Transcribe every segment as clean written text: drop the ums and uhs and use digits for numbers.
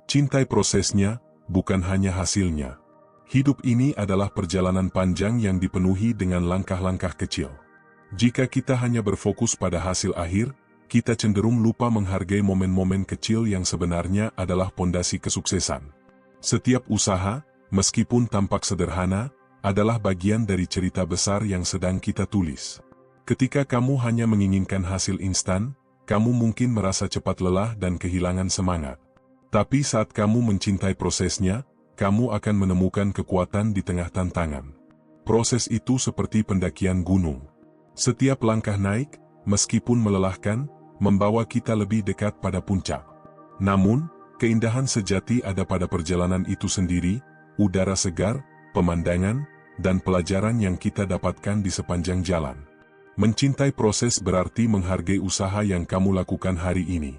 Cintai prosesnya, bukan hanya hasilnya. Hidup ini adalah perjalanan panjang yang dipenuhi dengan langkah-langkah kecil. Jika kita hanya berfokus pada hasil akhir, kita cenderung lupa menghargai momen-momen kecil yang sebenarnya adalah pondasi kesuksesan. Setiap usaha, meskipun tampak sederhana, adalah bagian dari cerita besar yang sedang kita tulis. Ketika kamu hanya menginginkan hasil instan, kamu mungkin merasa cepat lelah dan kehilangan semangat. Tapi saat kamu mencintai prosesnya, kamu akan menemukan kekuatan di tengah tantangan. Proses itu seperti pendakian gunung. Setiap langkah naik, meskipun melelahkan, membawa kita lebih dekat pada puncak. Namun, keindahan sejati ada pada perjalanan itu sendiri, udara segar, pemandangan, dan pelajaran yang kita dapatkan di sepanjang jalan. Mencintai proses berarti menghargai usaha yang kamu lakukan hari ini.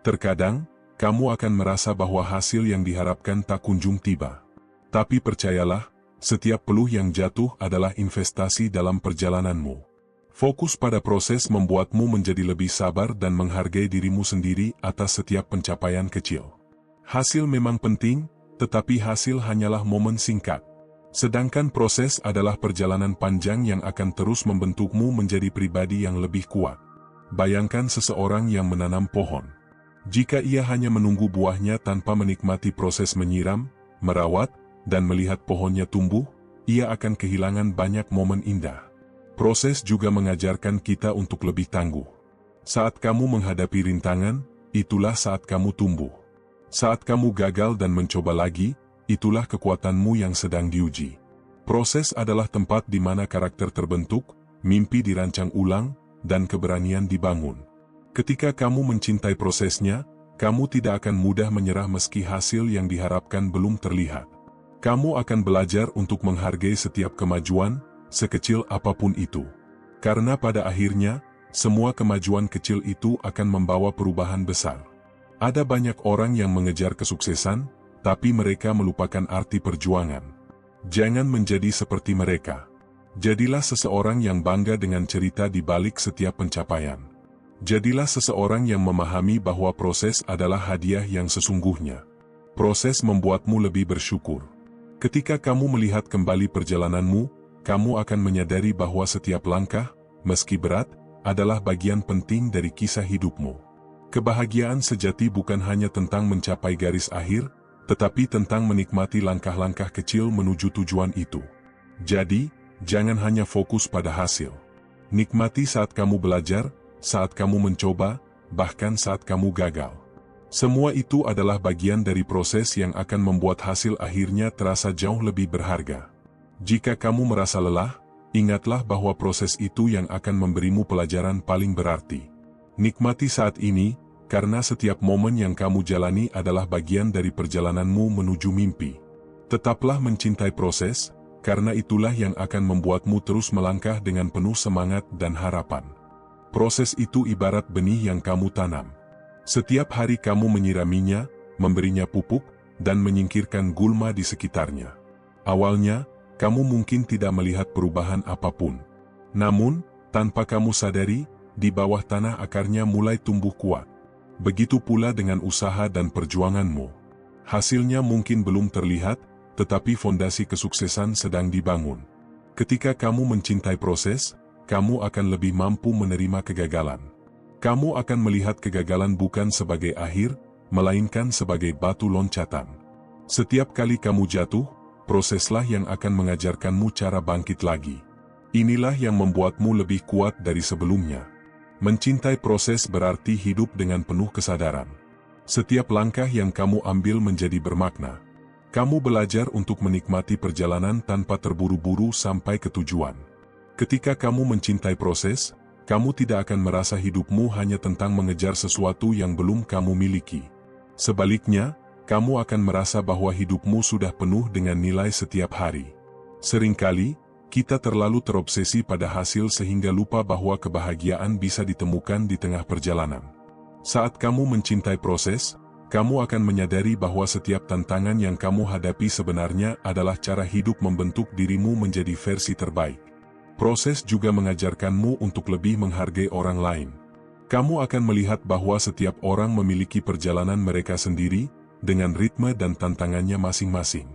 Terkadang, kamu akan merasa bahwa hasil yang diharapkan tak kunjung tiba. Tapi percayalah, setiap peluh yang jatuh adalah investasi dalam perjalananmu. Fokus pada proses membuatmu menjadi lebih sabar dan menghargai dirimu sendiri atas setiap pencapaian kecil. Hasil memang penting, tetapi hasil hanyalah momen singkat. Sedangkan proses adalah perjalanan panjang yang akan terus membentukmu menjadi pribadi yang lebih kuat. Bayangkan seseorang yang menanam pohon. Jika ia hanya menunggu buahnya tanpa menikmati proses menyiram, merawat, dan melihat pohonnya tumbuh, ia akan kehilangan banyak momen indah. Proses juga mengajarkan kita untuk lebih tangguh. Saat kamu menghadapi rintangan, itulah saat kamu tumbuh. Saat kamu gagal dan mencoba lagi, itulah kekuatanmu yang sedang diuji. Proses adalah tempat di mana karakter terbentuk, mimpi dirancang ulang, dan keberanian dibangun. Ketika kamu mencintai prosesnya, kamu tidak akan mudah menyerah meski hasil yang diharapkan belum terlihat. Kamu akan belajar untuk menghargai setiap kemajuan, sekecil apapun itu. Karena pada akhirnya, semua kemajuan kecil itu akan membawa perubahan besar. Ada banyak orang yang mengejar kesuksesan, tapi mereka melupakan arti perjuangan. Jangan menjadi seperti mereka. Jadilah seseorang yang bangga dengan cerita di balik setiap pencapaian. Jadilah seseorang yang memahami bahwa proses adalah hadiah yang sesungguhnya. Proses membuatmu lebih bersyukur. Ketika kamu melihat kembali perjalananmu, kamu akan menyadari bahwa setiap langkah, meski berat, adalah bagian penting dari kisah hidupmu. Kebahagiaan sejati bukan hanya tentang mencapai garis akhir, tetapi tentang menikmati langkah-langkah kecil menuju tujuan itu. Jadi, jangan hanya fokus pada hasil. Nikmati saat kamu belajar, saat kamu mencoba, bahkan saat kamu gagal. Semua itu adalah bagian dari proses yang akan membuat hasil akhirnya terasa jauh lebih berharga. Jika kamu merasa lelah, ingatlah bahwa proses itu yang akan memberimu pelajaran paling berarti. Nikmati saat ini, karena setiap momen yang kamu jalani adalah bagian dari perjalananmu menuju mimpi. Tetaplah mencintai proses, karena itulah yang akan membuatmu terus melangkah dengan penuh semangat dan harapan. Proses itu ibarat benih yang kamu tanam. Setiap hari kamu menyiraminya, memberinya pupuk, dan menyingkirkan gulma di sekitarnya. Awalnya, kamu mungkin tidak melihat perubahan apapun. Namun, tanpa kamu sadari, di bawah tanah akarnya mulai tumbuh kuat. Begitu pula dengan usaha dan perjuanganmu. Hasilnya mungkin belum terlihat, tetapi fondasi kesuksesan sedang dibangun. Ketika kamu mencintai proses, kamu akan lebih mampu menerima kegagalan. Kamu akan melihat kegagalan bukan sebagai akhir, melainkan sebagai batu loncatan. Setiap kali kamu jatuh, proseslah yang akan mengajarkanmu cara bangkit lagi. Inilah yang membuatmu lebih kuat dari sebelumnya. Mencintai proses berarti hidup dengan penuh kesadaran. Setiap langkah yang kamu ambil menjadi bermakna. Kamu belajar untuk menikmati perjalanan tanpa terburu-buru sampai ke tujuan. Ketika kamu mencintai proses, kamu tidak akan merasa hidupmu hanya tentang mengejar sesuatu yang belum kamu miliki. Sebaliknya, kamu akan merasa bahwa hidupmu sudah penuh dengan nilai setiap hari. Seringkali, kita terlalu terobsesi pada hasil sehingga lupa bahwa kebahagiaan bisa ditemukan di tengah perjalanan. Saat kamu mencintai proses, kamu akan menyadari bahwa setiap tantangan yang kamu hadapi sebenarnya adalah cara hidup membentuk dirimu menjadi versi terbaik. Proses juga mengajarkanmu untuk lebih menghargai orang lain. Kamu akan melihat bahwa setiap orang memiliki perjalanan mereka sendiri, dengan ritme dan tantangannya masing-masing.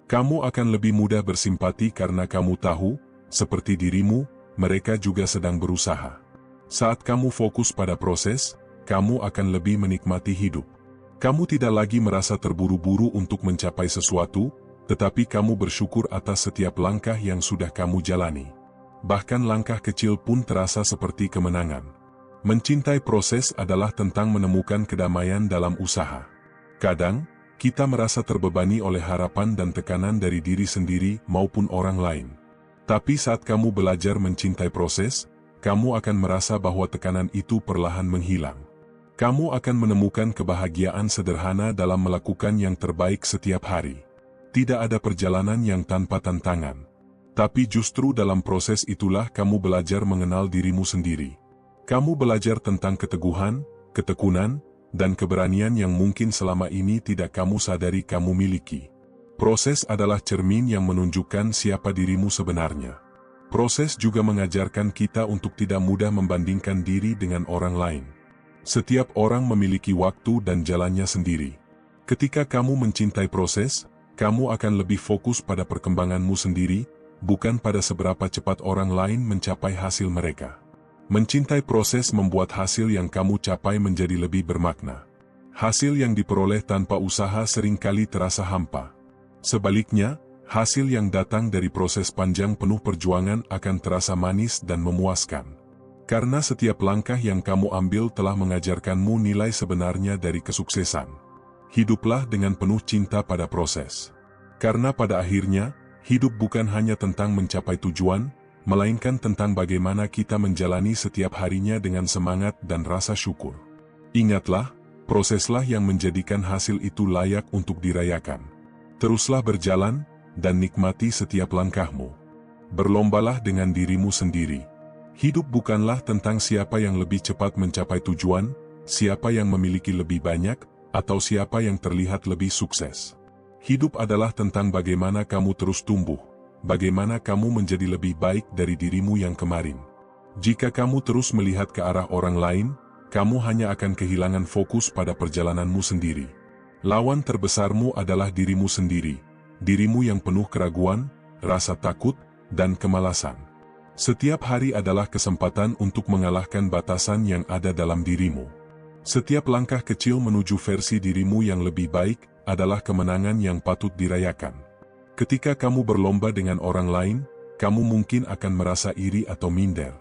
Kamu akan lebih mudah bersimpati karena kamu tahu, seperti dirimu, mereka juga sedang berusaha. Saat kamu fokus pada proses, kamu akan lebih menikmati hidup. Kamu tidak lagi merasa terburu-buru untuk mencapai sesuatu, tetapi kamu bersyukur atas setiap langkah yang sudah kamu jalani. Bahkan langkah kecil pun terasa seperti kemenangan. Mencintai proses adalah tentang menemukan kedamaian dalam usaha. Kadang, kita merasa terbebani oleh harapan dan tekanan dari diri sendiri maupun orang lain. Tapi saat kamu belajar mencintai proses, kamu akan merasa bahwa tekanan itu perlahan menghilang. Kamu akan menemukan kebahagiaan sederhana dalam melakukan yang terbaik setiap hari. Tidak ada perjalanan yang tanpa tantangan. Tapi justru dalam proses itulah kamu belajar mengenal dirimu sendiri. Kamu belajar tentang keteguhan, ketekunan, dan keberanian yang mungkin selama ini tidak kamu sadari kamu miliki. Proses adalah cermin yang menunjukkan siapa dirimu sebenarnya. Proses juga mengajarkan kita untuk tidak mudah membandingkan diri dengan orang lain. Setiap orang memiliki waktu dan jalannya sendiri. Ketika kamu mencintai proses, kamu akan lebih fokus pada perkembanganmu sendiri, bukan pada seberapa cepat orang lain mencapai hasil mereka. Mencintai proses membuat hasil yang kamu capai menjadi lebih bermakna. Hasil yang diperoleh tanpa usaha seringkali terasa hampa. Sebaliknya, hasil yang datang dari proses panjang penuh perjuangan akan terasa manis dan memuaskan. Karena setiap langkah yang kamu ambil telah mengajarkanmu nilai sebenarnya dari kesuksesan. Hiduplah dengan penuh cinta pada proses. Karena pada akhirnya, hidup bukan hanya tentang mencapai tujuan, melainkan tentang bagaimana kita menjalani setiap harinya dengan semangat dan rasa syukur. Ingatlah, proseslah yang menjadikan hasil itu layak untuk dirayakan. Teruslah berjalan, dan nikmati setiap langkahmu. Berlombalah dengan dirimu sendiri. Hidup bukanlah tentang siapa yang lebih cepat mencapai tujuan, siapa yang memiliki lebih banyak, atau siapa yang terlihat lebih sukses. Hidup adalah tentang bagaimana kamu terus tumbuh, bagaimana kamu menjadi lebih baik dari dirimu yang kemarin. Jika kamu terus melihat ke arah orang lain, kamu hanya akan kehilangan fokus pada perjalananmu sendiri. Lawan terbesarmu adalah dirimu sendiri, dirimu yang penuh keraguan, rasa takut, dan kemalasan. Setiap hari adalah kesempatan untuk mengalahkan batasan yang ada dalam dirimu. Setiap langkah kecil menuju versi dirimu yang lebih baik adalah kemenangan yang patut dirayakan. Ketika kamu berlomba dengan orang lain, kamu mungkin akan merasa iri atau minder.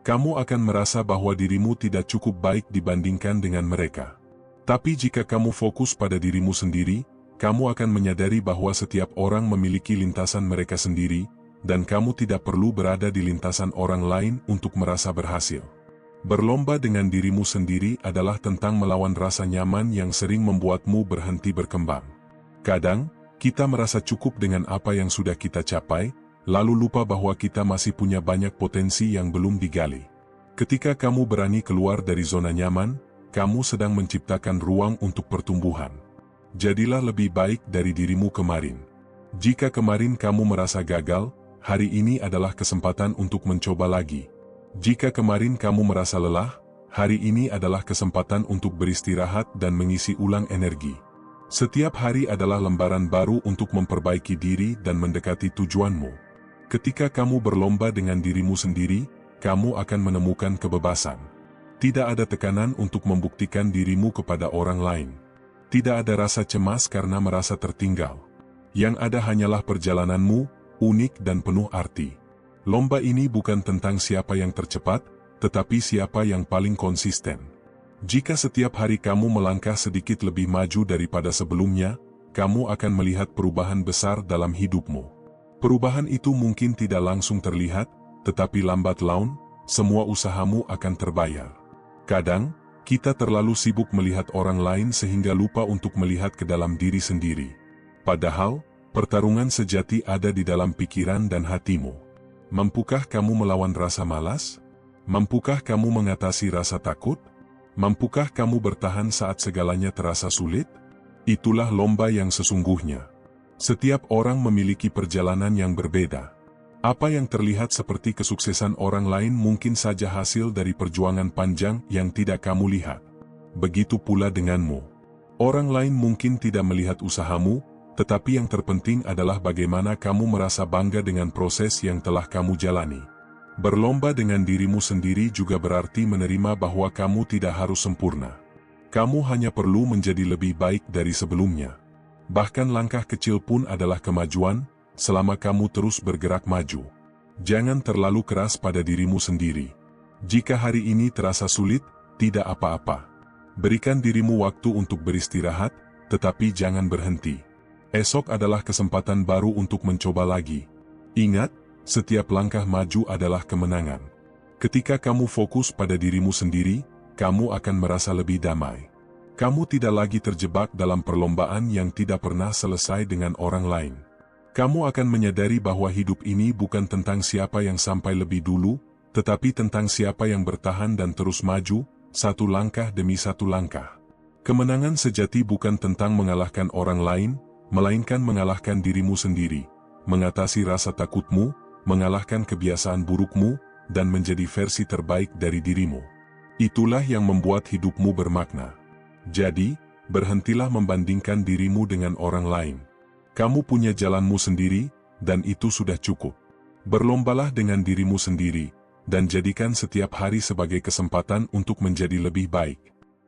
Kamu akan merasa bahwa dirimu tidak cukup baik dibandingkan dengan mereka. Tapi jika kamu fokus pada dirimu sendiri, kamu akan menyadari bahwa setiap orang memiliki lintasan mereka sendiri, dan kamu tidak perlu berada di lintasan orang lain untuk merasa berhasil. Berlomba dengan dirimu sendiri adalah tentang melawan rasa nyaman yang sering membuatmu berhenti berkembang. Kadang, kita merasa cukup dengan apa yang sudah kita capai, lalu lupa bahwa kita masih punya banyak potensi yang belum digali. Ketika kamu berani keluar dari zona nyaman, kamu sedang menciptakan ruang untuk pertumbuhan. Jadilah lebih baik dari dirimu kemarin. Jika kemarin kamu merasa gagal, hari ini adalah kesempatan untuk mencoba lagi. Jika kemarin kamu merasa lelah, hari ini adalah kesempatan untuk beristirahat dan mengisi ulang energi. Setiap hari adalah lembaran baru untuk memperbaiki diri dan mendekati tujuanmu. Ketika kamu berlomba dengan dirimu sendiri, kamu akan menemukan kebebasan. Tidak ada tekanan untuk membuktikan dirimu kepada orang lain. Tidak ada rasa cemas karena merasa tertinggal. Yang ada hanyalah perjalananmu, unik dan penuh arti. Lomba ini bukan tentang siapa yang tercepat, tetapi siapa yang paling konsisten. Jika setiap hari kamu melangkah sedikit lebih maju daripada sebelumnya, kamu akan melihat perubahan besar dalam hidupmu. Perubahan itu mungkin tidak langsung terlihat, tetapi lambat laun, semua usahamu akan terbayar. Kadang, kita terlalu sibuk melihat orang lain sehingga lupa untuk melihat ke dalam diri sendiri. Padahal, pertarungan sejati ada di dalam pikiran dan hatimu. Mampukah kamu melawan rasa malas? Mampukah kamu mengatasi rasa takut? Mampukah kamu bertahan saat segalanya terasa sulit? Itulah lomba yang sesungguhnya. Setiap orang memiliki perjalanan yang berbeda. Apa yang terlihat seperti kesuksesan orang lain mungkin saja hasil dari perjuangan panjang yang tidak kamu lihat. Begitu pula denganmu. Orang lain mungkin tidak melihat usahamu, tetapi yang terpenting adalah bagaimana kamu merasa bangga dengan proses yang telah kamu jalani. Berlomba dengan dirimu sendiri juga berarti menerima bahwa kamu tidak harus sempurna. Kamu hanya perlu menjadi lebih baik dari sebelumnya. Bahkan langkah kecil pun adalah kemajuan, selama kamu terus bergerak maju. Jangan terlalu keras pada dirimu sendiri. Jika hari ini terasa sulit, tidak apa-apa. Berikan dirimu waktu untuk beristirahat, tetapi jangan berhenti. Esok adalah kesempatan baru untuk mencoba lagi. Ingat, setiap langkah maju adalah kemenangan. Ketika kamu fokus pada dirimu sendiri, kamu akan merasa lebih damai. Kamu tidak lagi terjebak dalam perlombaan yang tidak pernah selesai dengan orang lain. Kamu akan menyadari bahwa hidup ini bukan tentang siapa yang sampai lebih dulu, tetapi tentang siapa yang bertahan dan terus maju, satu langkah demi satu langkah. Kemenangan sejati bukan tentang mengalahkan orang lain, melainkan mengalahkan dirimu sendiri, mengatasi rasa takutmu, mengalahkan kebiasaan burukmu, dan menjadi versi terbaik dari dirimu. Itulah yang membuat hidupmu bermakna. Jadi, berhentilah membandingkan dirimu dengan orang lain. Kamu punya jalanmu sendiri, dan itu sudah cukup. Berlombalah dengan dirimu sendiri, dan jadikan setiap hari sebagai kesempatan untuk menjadi lebih baik.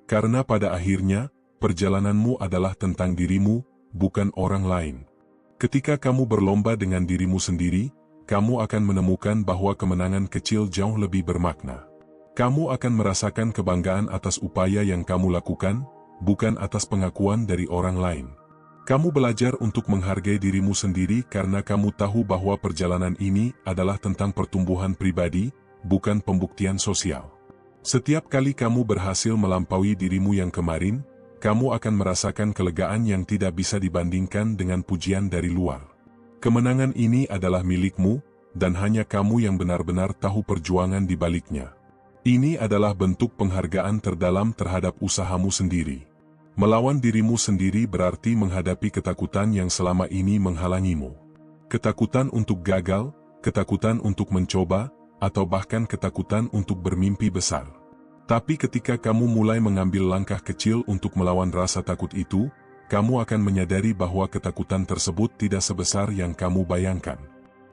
Karena pada akhirnya, perjalananmu adalah tentang dirimu, bukan orang lain. Ketika kamu berlomba dengan dirimu sendiri, kamu akan menemukan bahwa kemenangan kecil jauh lebih bermakna. Kamu akan merasakan kebanggaan atas upaya yang kamu lakukan, bukan atas pengakuan dari orang lain. Kamu belajar untuk menghargai dirimu sendiri karena kamu tahu bahwa perjalanan ini adalah tentang pertumbuhan pribadi, bukan pembuktian sosial. Setiap kali kamu berhasil melampaui dirimu yang kemarin, kamu akan merasakan kelegaan yang tidak bisa dibandingkan dengan pujian dari luar. Kemenangan ini adalah milikmu, dan hanya kamu yang benar-benar tahu perjuangan di baliknya. Ini adalah bentuk penghargaan terdalam terhadap usahamu sendiri. Melawan dirimu sendiri berarti menghadapi ketakutan yang selama ini menghalangimu. Ketakutan untuk gagal, ketakutan untuk mencoba, atau bahkan ketakutan untuk bermimpi besar. Tapi ketika kamu mulai mengambil langkah kecil untuk melawan rasa takut itu, kamu akan menyadari bahwa ketakutan tersebut tidak sebesar yang kamu bayangkan.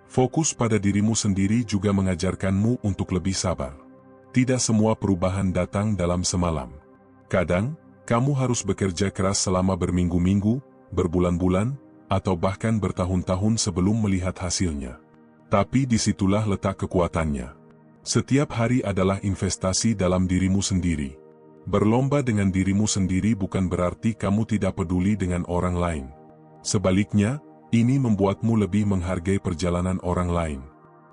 Fokus pada dirimu sendiri juga mengajarkanmu untuk lebih sabar. Tidak semua perubahan datang dalam semalam. Kadang, kamu harus bekerja keras selama berminggu-minggu, berbulan-bulan, atau bahkan bertahun-tahun sebelum melihat hasilnya. Tapi disitulah letak kekuatannya. Setiap hari adalah investasi dalam dirimu sendiri. Berlomba dengan dirimu sendiri bukan berarti kamu tidak peduli dengan orang lain. Sebaliknya, ini membuatmu lebih menghargai perjalanan orang lain.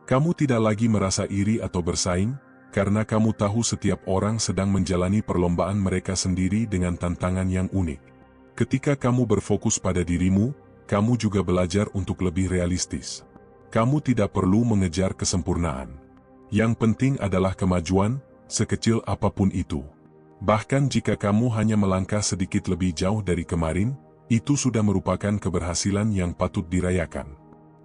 Kamu tidak lagi merasa iri atau bersaing, karena kamu tahu setiap orang sedang menjalani perlombaan mereka sendiri dengan tantangan yang unik. Ketika kamu berfokus pada dirimu, kamu juga belajar untuk lebih realistis. Kamu tidak perlu mengejar kesempurnaan. Yang penting adalah kemajuan, sekecil apapun itu. Bahkan jika kamu hanya melangkah sedikit lebih jauh dari kemarin, itu sudah merupakan keberhasilan yang patut dirayakan.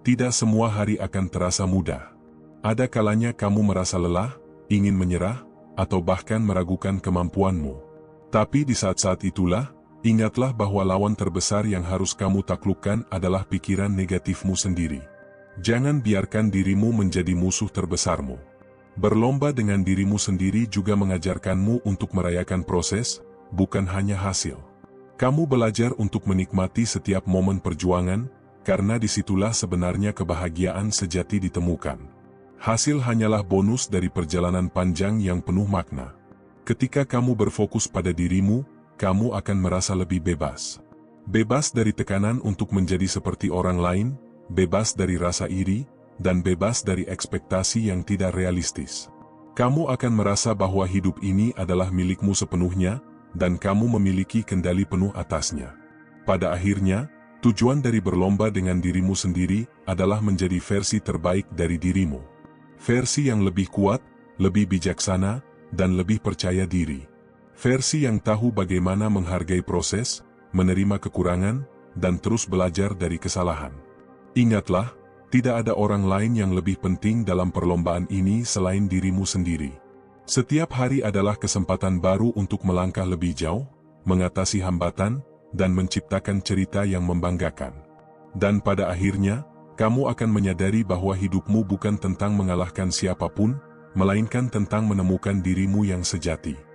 Tidak semua hari akan terasa mudah. Ada kalanya kamu merasa lelah, ingin menyerah, atau bahkan meragukan kemampuanmu. Tapi di saat-saat itulah, ingatlah bahwa lawan terbesar yang harus kamu taklukkan adalah pikiran negatifmu sendiri. Jangan biarkan dirimu menjadi musuh terbesarmu. Berlomba dengan dirimu sendiri juga mengajarkanmu untuk merayakan proses, bukan hanya hasil. Kamu belajar untuk menikmati setiap momen perjuangan, karena disitulah sebenarnya kebahagiaan sejati ditemukan. Hasil hanyalah bonus dari perjalanan panjang yang penuh makna. Ketika kamu berfokus pada dirimu, kamu akan merasa lebih bebas. Bebas dari tekanan untuk menjadi seperti orang lain, bebas dari rasa iri, dan bebas dari ekspektasi yang tidak realistis. Kamu akan merasa bahwa hidup ini adalah milikmu sepenuhnya, dan kamu memiliki kendali penuh atasnya. Pada akhirnya, tujuan dari berlomba dengan dirimu sendiri adalah menjadi versi terbaik dari dirimu. Versi yang lebih kuat, lebih bijaksana, dan lebih percaya diri. Versi yang tahu bagaimana menghargai proses, menerima kekurangan, dan terus belajar dari kesalahan. Ingatlah, tidak ada orang lain yang lebih penting dalam perlombaan ini selain dirimu sendiri. Setiap hari adalah kesempatan baru untuk melangkah lebih jauh, mengatasi hambatan, dan menciptakan cerita yang membanggakan. Dan pada akhirnya, kamu akan menyadari bahwa hidupmu bukan tentang mengalahkan siapapun, melainkan tentang menemukan dirimu yang sejati.